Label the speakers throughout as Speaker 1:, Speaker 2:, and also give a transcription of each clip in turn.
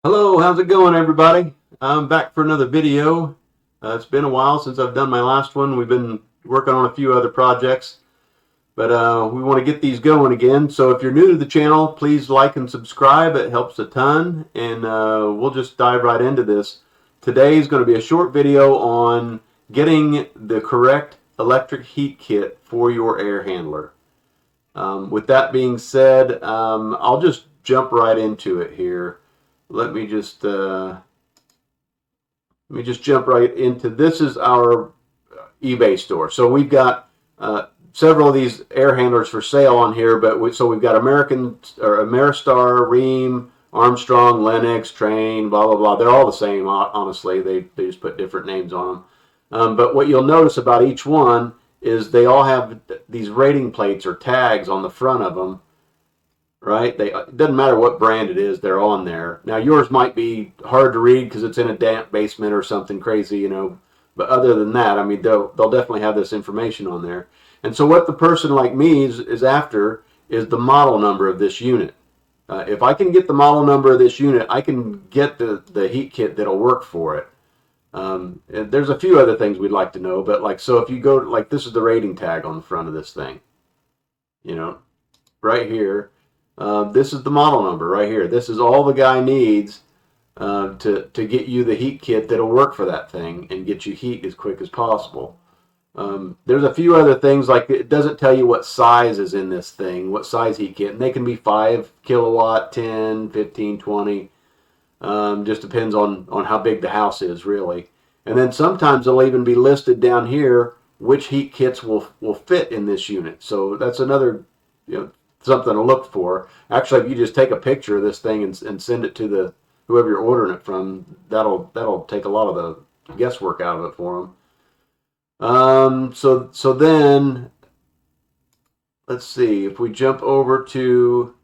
Speaker 1: Hello, how's it going, everybody? I'm back for another video. It's been a while since I've done my last one. We've been working on a few other projects, but we want to get these going again. So if you're new to the channel, please like and subscribe. It helps a ton, and we'll just dive right into this. Today is going to be a short video on getting the correct electric heat kit for your air handler. With that being said, I'll just jump right into it here. Let me just jump right into this. Is our eBay store. So we've got several of these air handlers for sale on here, but we've got Ameristar, Rheem, Armstrong, Lennox, Train, blah blah blah. They're all the same, honestly. They just put different names on them. But what you'll notice about each one is they all have these rating plates or tags on the front of them. Right? It doesn't matter what brand it is, they're on there. Now yours might be hard to read because it's in a damp basement or something crazy, you know. But other than that, I mean, they'll definitely have this information on there. And so what the person like me is after is the model number of this unit. If I can get the model number of this unit, I can get the heat kit that'll work for it. There's a few other things we'd like to know, but like, so if you go, like, this is the rating tag on the front of this thing, you know, right here. This is the model number right here. This is all the guy needs to get you the heat kit that'll work for that thing and get you heat as quick as possible. There's a few other things, like it doesn't tell you what size is in this thing, what size heat kit, and they can be 5 kilowatt, 10, 15, 20. Just depends on how big the house is, really. And then sometimes they'll even be listed down here which heat kits will fit in this unit. So that's another, you know, something to look for. Actually, if you just take a picture of this thing and send it to whoever you're ordering it from, that'll take a lot of the guesswork out of it for them. So then let's see if we jump over to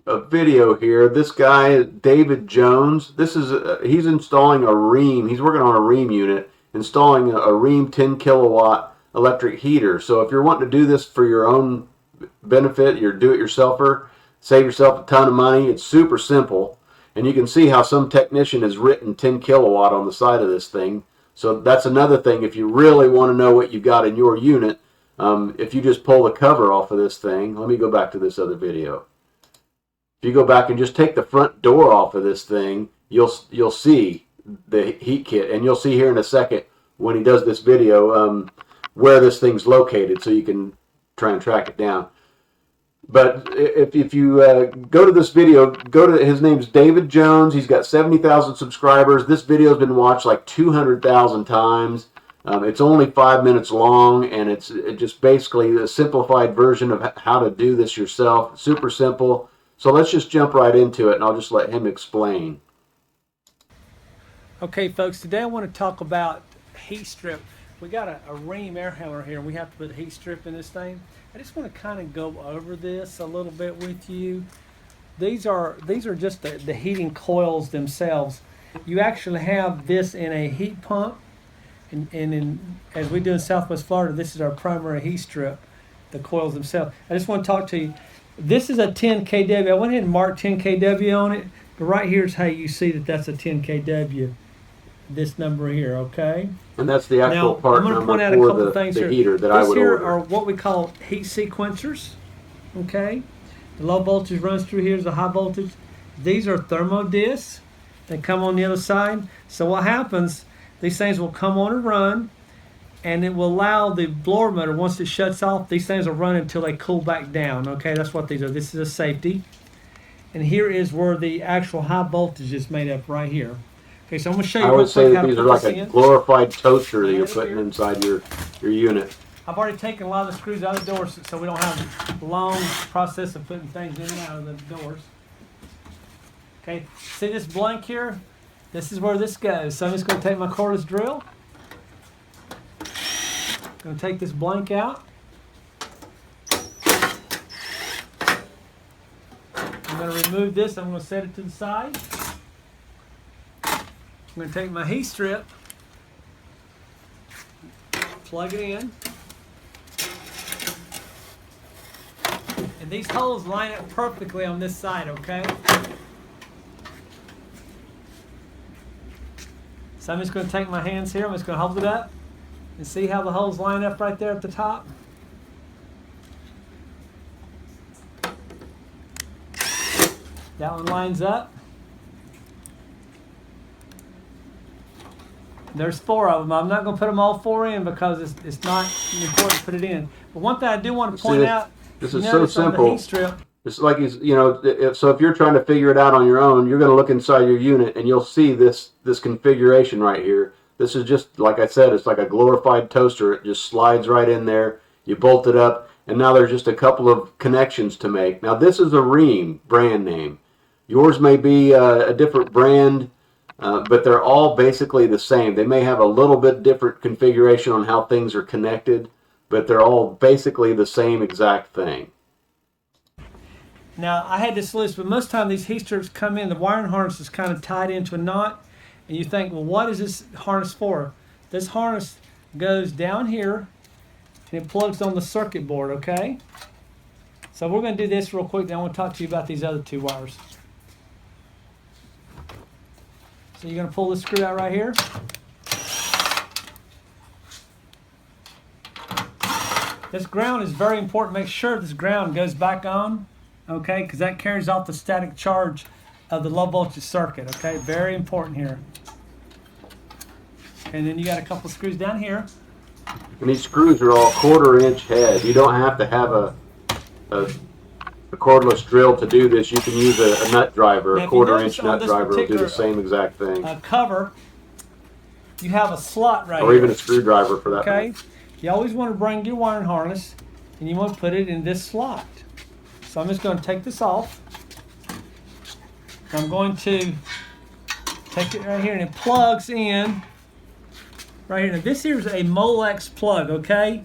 Speaker 1: a video here. This guy, David Jones, he's installing a Rheem. He's working on a Rheem unit, installing a Rheem 10 kilowatt electric heater. So if you're wanting to do this for your own benefit, you're do-it-yourselfer, save yourself a ton of money, it's super simple. And you can see how some technician has written 10 kilowatt on the side of this thing. So that's another thing. If you really want to know what you've got in your unit, if you just pull the cover off of this thing, let me go back to this other video. If you go back and just take the front door off of this thing, you'll see the heat kit, and you'll see here in a second when he does this video where this thing's located, so you can try and track it down. But if you go to this video, his name's David Jones. He's got 70,000 subscribers. This video's been watched like 200,000 times. It's only 5 minutes long, and it's just basically a simplified version of how to do this yourself. Super simple. So let's just jump right into it, and I'll just let him explain.
Speaker 2: Okay, folks, today I want to talk about heat strip. We got a Rheem air handler here, and we have to put a heat strip in this thing. I just want to kind of go over this a little bit with you. These are just the heating coils themselves. You actually have this in a heat pump, and as we do in Southwest Florida, this is our primary heat strip, the coils themselves. I just want to talk to you. This is a 10 kW. I went ahead and marked 10 kW on it, but right here is how you see that that's a 10 kW. This number here, okay?
Speaker 1: And that's the actual part number for the heater that I would order.
Speaker 2: Here are what we call heat sequencers, okay? The low voltage runs through here is the high voltage. These are thermo discs that come on the other side. So what happens, these things will come on and run, and it will allow the blower motor, once it shuts off, these things will run until they cool back down, okay? That's what these are. This is a safety. And here is where the actual high voltage is made up, right here. Okay, so I'm going to show you.
Speaker 1: I would say that these are like a glorified toaster that you're putting inside your unit.
Speaker 2: I've already taken a lot of the screws out of the doors, so we don't have a long process of putting things in and out of the doors. Okay, see this blank here? This is where this goes. So I'm just going to take my cordless drill. I'm going to take this blank out. I'm going to remove this. I'm going to set it to the side. I'm going to take my heat strip, plug it in, and these holes line up perfectly on this side, okay? So I'm just going to take my hands here, I'm just going to hold it up and see how the holes line up right there at the top. That one lines up. There's 4 of them. I'm not going to put them all 4 in because it's not important to put it in. But one thing I do want to point out,
Speaker 1: this is so simple.
Speaker 2: On the heat strip,
Speaker 1: it's like, so if you're trying to figure it out on your own, you're going to look inside your unit and you'll see this configuration right here. This is just, like I said, it's like a glorified toaster. It just slides right in there. You bolt it up, and now there's just a couple of connections to make. Now this is a Rheem brand name. Yours may be a different brand, but they're all basically the same. They may have a little bit different configuration on how things are connected, but they're all basically the same exact thing.
Speaker 2: Now, I had this list, but most of the time these heat strips come in, the wiring harness is kind of tied into a knot, and you think, well, what is this harness for? This harness goes down here, and it plugs on the circuit board, okay? So we're going to do this real quick, then I want to talk to you about these other 2 wires. So you're going to pull this screw out right here. This ground is very important. Make sure this ground goes back on, okay, because that carries off the static charge of the low voltage circuit, okay? Very important here. And then you got a couple screws down here.
Speaker 1: And these screws are all 1/4 inch head. You don't have to have a cordless drill to do this. You can use a nut driver, a 1/4 inch nut driver will do the same exact thing.
Speaker 2: Cover, you have a slot right here.
Speaker 1: Or even a screwdriver for that.
Speaker 2: Okay, you always want to bring your wiring harness and you want to put it in this slot. So I'm just going to take this off. I'm going to take it right here and it plugs in right here. Now this here is a Molex plug, okay?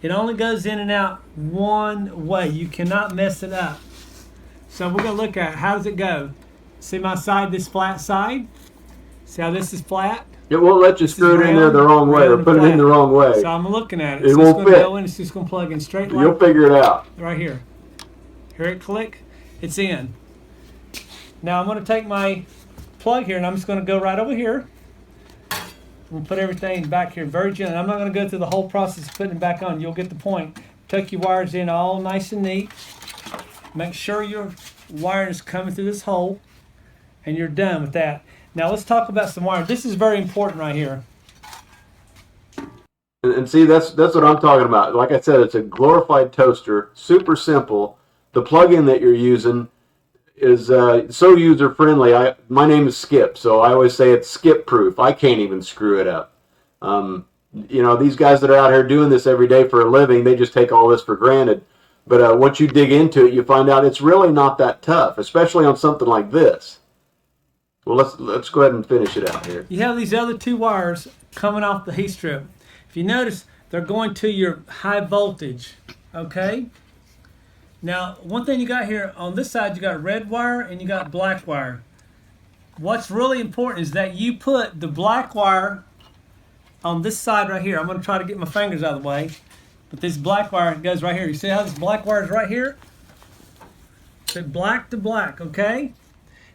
Speaker 2: It only goes in and out one way. You cannot mess it up. So we're going to look at how does it go. See my side, this flat side? See how this is flat?
Speaker 1: It won't let you screw it in there the wrong way or put it in the wrong way.
Speaker 2: So I'm looking at it.
Speaker 1: It won't fit.
Speaker 2: Go in, it's just going to plug in straight line.
Speaker 1: You'll figure it out.
Speaker 2: Right here. Hear it click? It's in. Now I'm going to take my plug here and I'm just going to go right over here. We'll put everything back here very gently. I'm not going to go through the whole process of putting it back on. You'll get the point. Tuck your wires in all nice and neat. Make sure your wiring is coming through this hole. And you're done with that. Now let's talk about some wiring. This is very important right here.
Speaker 1: And see, that's what I'm talking about. Like I said, it's a glorified toaster. Super simple. The plug-in that you're using is so user-friendly. My name is Skip, so I always say it's skip-proof. I can't even screw it up. These guys that are out here doing this every day for a living, they just take all this for granted. But once you dig into it, you find out it's really not that tough, especially on something like this. Well, let's go ahead and finish it out here.
Speaker 2: You have these other 2 wires coming off the heat strip. If you notice, they're going to your high voltage, okay? Now, one thing you got here, on this side you got red wire and you got black wire. What's really important is that you put the black wire on this side right here. I'm going to try to get my fingers out of the way. But this black wire goes right here. You see how this black wire is right here? Put black to black, okay?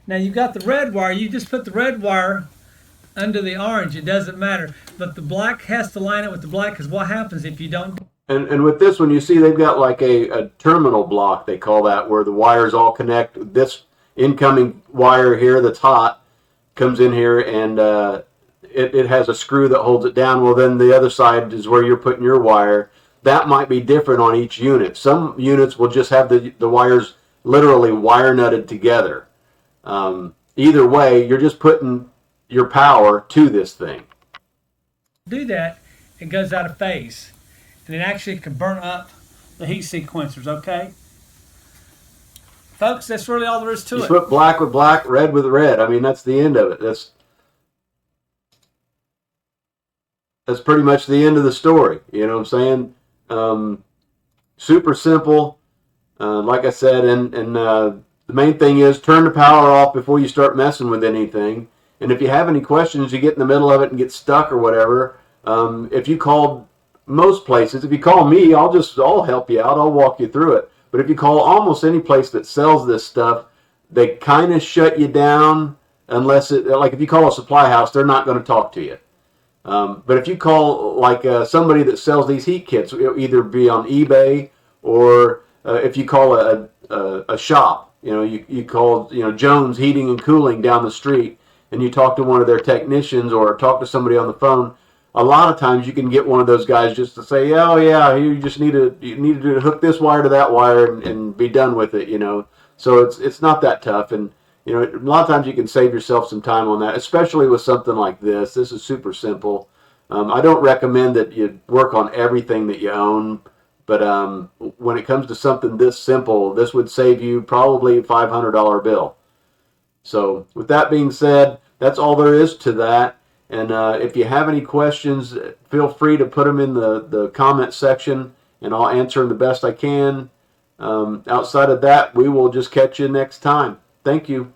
Speaker 2: Now you got the red wire. You just put the red wire under the orange. It doesn't matter. But the black has to line up with the black because what happens if you don't?
Speaker 1: And with this one, you see they've got like a terminal block, they call that, where the wires all connect. This incoming wire here that's hot comes in here and it has a screw that holds it down. Well, then the other side is where you're putting your wire. That might be different on each unit. Some units will just have the wires literally wire nutted together. Either way, you're just putting your power to this thing.
Speaker 2: Do that, it goes out of phase. And it actually can burn up the heat sequencers, okay? Folks, that's really all there is to it.
Speaker 1: You put black with black, red with red. I mean, that's the end of it. That's pretty much the end of the story. You know what I'm saying? Super simple, like I said, and the main thing is turn the power off before you start messing with anything. And if you have any questions, you get in the middle of it and get stuck or whatever, if you called most places, if you call me, I'll help you out. I'll walk you through it. But if you call almost any place that sells this stuff, they kind of shut you down unless like if you call a supply house, they're not going to talk to you. But if you call like somebody that sells these heat kits, it'll either be on eBay or if you call a shop, you call Jones Heating and Cooling down the street, and you talk to one of their technicians or talk to somebody on the phone. A lot of times you can get one of those guys just to say, oh yeah, you just need to hook this wire to that wire and be done with it, So it's not that tough, and a lot of times you can save yourself some time on that, especially with something like this. This is super simple. I don't recommend that you work on everything that you own, but when it comes to something this simple, this would save you probably a $500 bill. So with that being said, that's all there is to that. And if you have any questions, feel free to put them in the comment section, and I'll answer them the best I can. Outside of that, we will just catch you next time. Thank you.